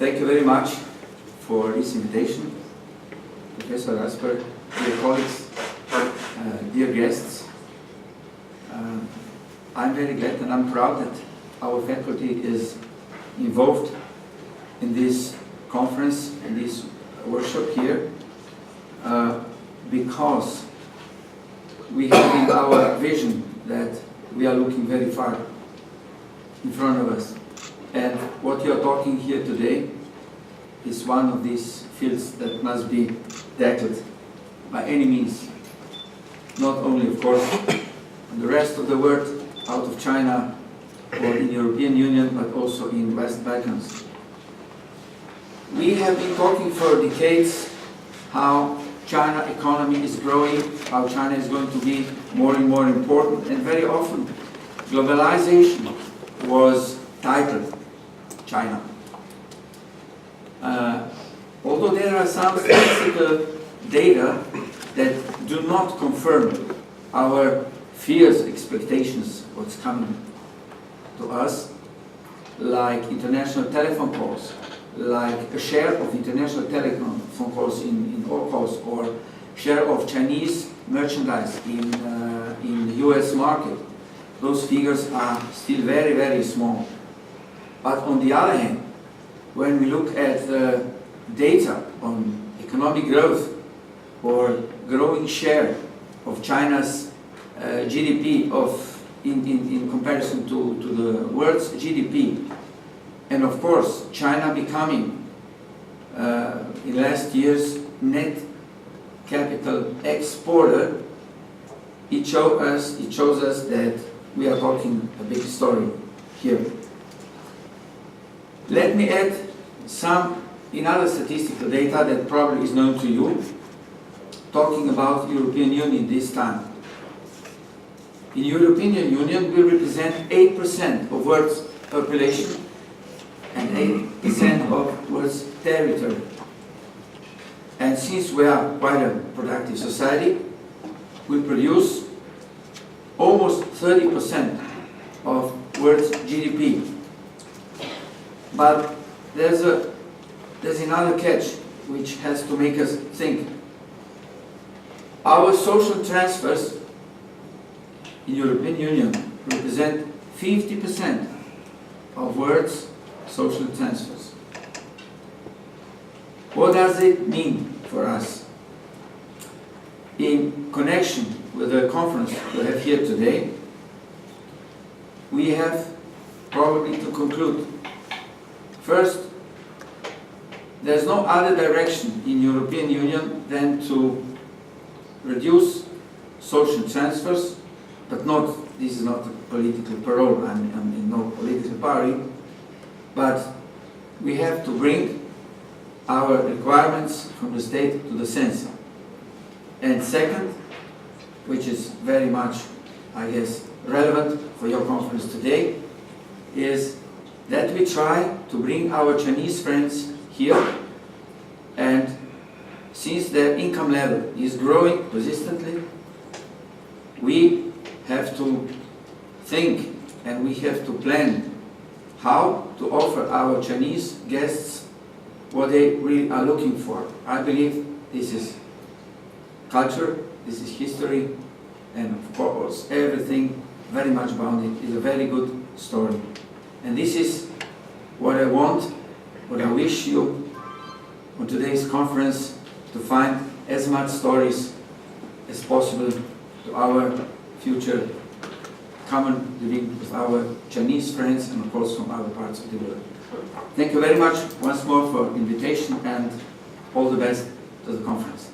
Thank you very much for this invitation, Professor Rasper, dear colleagues, dear guests. I'm very glad and I'm proud that our faculty is involved in this conference, in this workshop here, because we have in our vision that we are looking very far in front of us. And what you are talking here today is one of these fields that must be tackled by any means. Not only, of course, in the rest of the world, out of China or in the European Union, but also in West Balkans. We have been talking for decades how China economy is growing, how China is going to be more and more important, and very often globalization was titled China. Although there are some statistical data that do not confirm our fears, expectations, what's coming to us, like international telephone calls, like a share of international telephone calls in all calls, or share of Chinese merchandise in the US market. Those figures are still very, very small. But on the other hand, when we look at the data on economic growth or growing share of China's GDP in comparison to the world's GDP, and of course China becoming in last year's net capital exporter, it shows us that we are talking a big story here. Let me add some another statistical data that probably is known to you, talking about European Union this time. In European Union, we represent 8% of world's population and 8% of world's territory. And since we are quite a productive society, we produce almost 30% of world's GDP. But there's another catch which has to make us think. Our social transfers in European Union represent 50% of world's social transfers. What does it mean for us? In connection with the conference we have here today, we have probably to conclude. First, there's no other direction in European Union than to reduce social transfers, but this is not a political parole, I'm in no political party, but we have to bring our requirements from the state to the censor. And second, which is very much, I guess, relevant for your conference today, is that we try to bring our Chinese friends here, and since their income level is growing persistently, we have to think and we have to plan how to offer our Chinese guests what they really are looking for. I believe this is culture, this is history, and of course everything very much bounded is a very good story. And this is what I want, what I wish you on today's conference, to find as much stories as possible to our future common living with our Chinese friends and of course from other parts of the world. Thank you very much once more for invitation and all the best to the conference.